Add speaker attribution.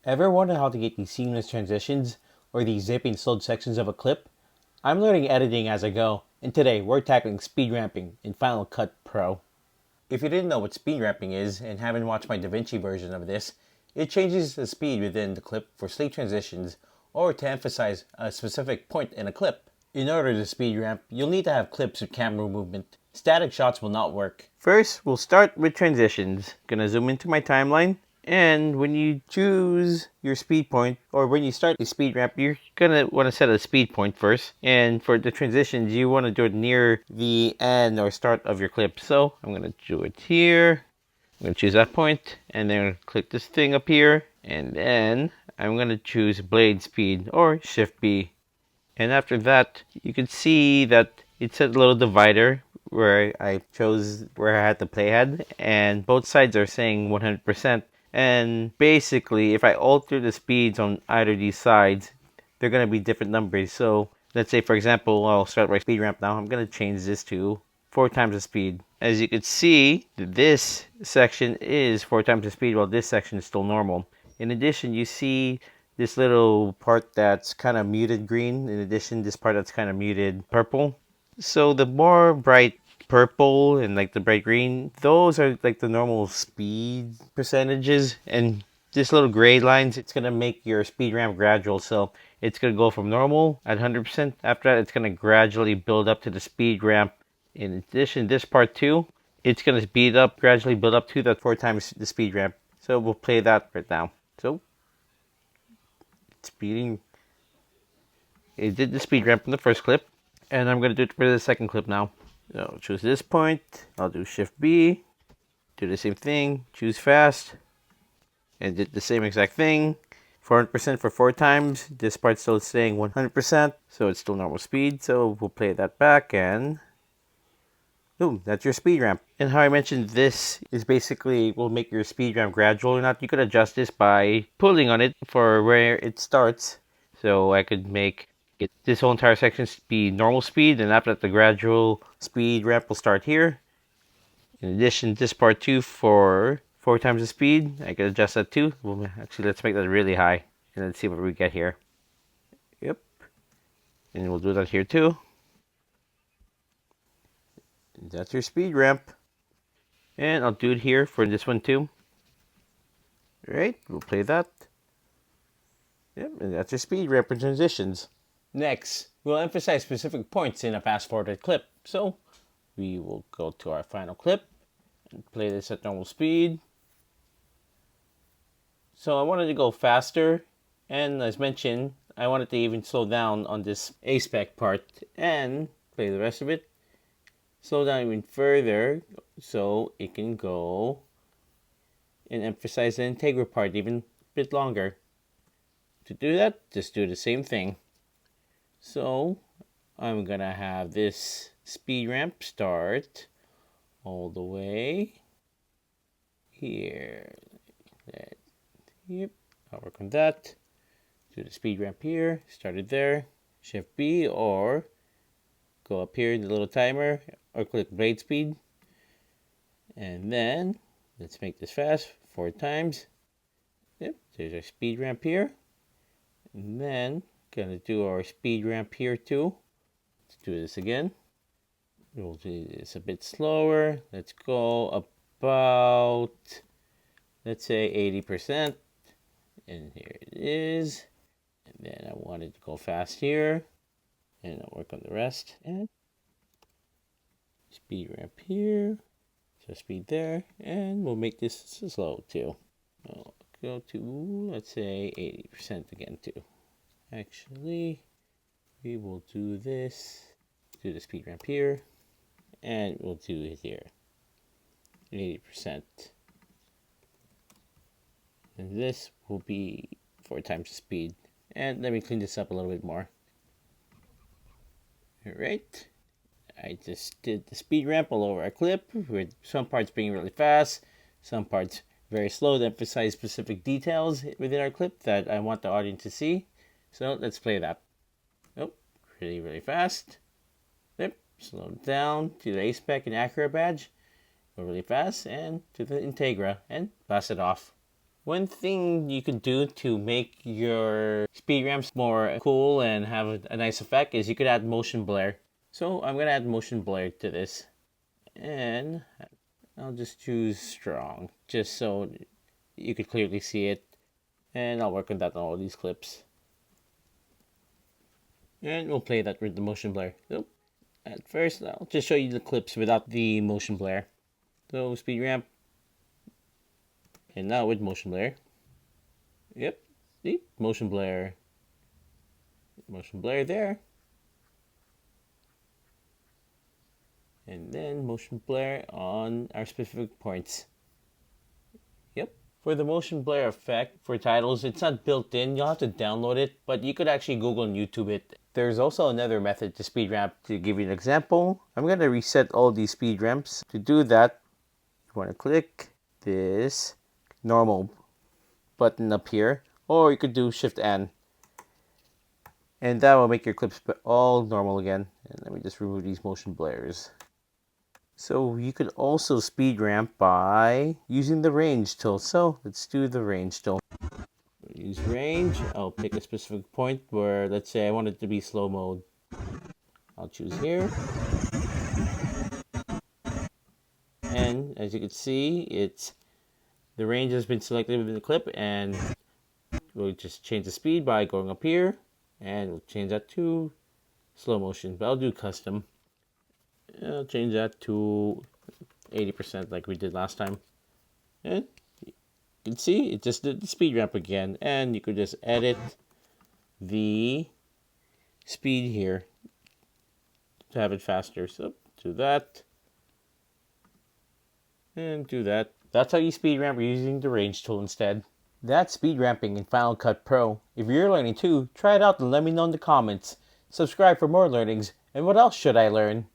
Speaker 1: Ever wonder how to get these seamless transitions or these zipping slowed sections of a clip? I'm learning editing as I go, and today we're tackling speed ramping in Final Cut Pro. If you didn't know what speed ramping is and haven't watched my DaVinci version of this, it changes the speed within the clip for sleek transitions or to emphasize a specific point in a clip. In order to speed ramp, you'll need to have clips with camera movement. Static shots will not work. First, we'll start with transitions. Gonna zoom into my timeline. And when you choose your speed point, or when you start the speed ramp, you're gonna want to set a speed point first. And for the transitions, you want to do it near the end or start of your clip. So I'm gonna do it here. I'm gonna choose that point, and then click this thing up here. And then I'm gonna choose blade speed or Shift B. And after that, you can see that it's a little divider where I chose where I had the playhead, and both sides are saying 100%. And basically, if I alter the speeds on either of these sides, they're going to be different numbers. So let's say, for example, I'll start my speed ramp now. I'm going to change this to 4 times the speed. As you can see, this section is 4 times the speed while this section is still normal. In addition, you see this little part that's kind of muted green. In addition, this part that's kind of muted purple. So the more bright purple and like the bright green, those are like the normal speed percentages, and this little gray lines, it's gonna make your speed ramp gradual. So it's gonna go from normal at 100%. After that, it's gonna gradually build up to the speed ramp. In addition, this part too, it's gonna speed up, gradually build up to that 4 times the speed ramp. So we'll play that right now. So speeding, it did the speed ramp in the first clip, and I'm gonna do it for the second clip now. So choose this point, I'll do Shift B, do the same thing, choose fast, and did the same exact thing. 400% for 4 times. This part's still saying 100%, so it's still normal speed. So we'll play that back, and boom, that's your speed ramp. And how I mentioned, this is basically will make your speed ramp gradual or not. You could adjust this by pulling on it for where it starts. So I could get this whole entire section be normal speed, and after that the gradual speed ramp will start here. In addition, this part too, for 4 times the speed, I can adjust that too. Well, actually, let's make that really high, and let's see what we get here. Yep, and we'll do that here too. And that's your speed ramp, and I'll do it here for this one too. All right, we'll play that. Yep, and that's your speed ramp and transitions. Next, we'll emphasize specific points in a fast-forwarded clip. So we will go to our final clip and play this at normal speed. So I wanted to go faster, and as mentioned, I wanted to even slow down on this A-spec part and play the rest of it. Slow down even further so it can go and emphasize the Integra part even a bit longer. To do that, just do the same thing. So I'm gonna have this speed ramp start all the way here. Yep, I'll work on that. Do the speed ramp here, started there. Shift B, or go up here in the little timer, or click blade speed. And then let's make this fast 4 times. Yep, there's our speed ramp here. And then gonna do our speed ramp here too. Let's do this again. We'll do this a bit slower. Let's go about, let's say 80%. And here it is. And then I wanted to go fast here. And I'll work on the rest. And speed ramp here. So speed there. And we'll make this slow too. I'll go to, let's say 80% again too. Actually, we will do this. Do the speed ramp here. And we'll do it here. 80%. And this will be 4 times the speed. And let me clean this up a little bit more. Alright. I just did the speed ramp all over our clip, with some parts being really fast, some parts very slow to emphasize specific details within our clip that I want the audience to see. So let's play that. Oh, really, really fast. Yep, slow it down to the A-spec and Acura badge. Go really fast, and to the Integra, and blast it off. One thing you could do to make your speed ramps more cool and have a nice effect is you could add motion blur. So I'm going to add motion blur to this. And I'll just choose strong, just so you could clearly see it. And I'll work on that on all these clips. And we'll play that with the motion blur. So at first, I'll just show you the clips without the motion blur. So speed ramp. And now with motion blur. Yep, see? Motion blur. Motion blur there. And then motion blur on our specific points. Yep. For the motion blur effect for titles, it's not built in. You'll have to download it, but you could actually Google and YouTube it. There's also another method to speed ramp. To give you an example, I'm going to reset all these speed ramps. To do that, you want to click this normal button up here, or you could do Shift N. And that will make your clips all normal again. And let me just remove these motion blurs. So you could also speed ramp by using the range tool. So let's do the range tool. Use range. I'll pick a specific point where, let's say I want it to be slow mode. I'll choose here. And as you can see, the range has been selected within the clip, and we'll just change the speed by going up here, and we'll change that to slow motion. But I'll do custom. I'll change that to 80% like we did last time. And you can see it just did the speed ramp again. And you could just edit the speed here to have it faster. So do that. And do that. That's how you speed ramp using the range tool instead. That's speed ramping in Final Cut Pro. If you're learning too, try it out and let me know in the comments. Subscribe for more learnings. And what else should I learn?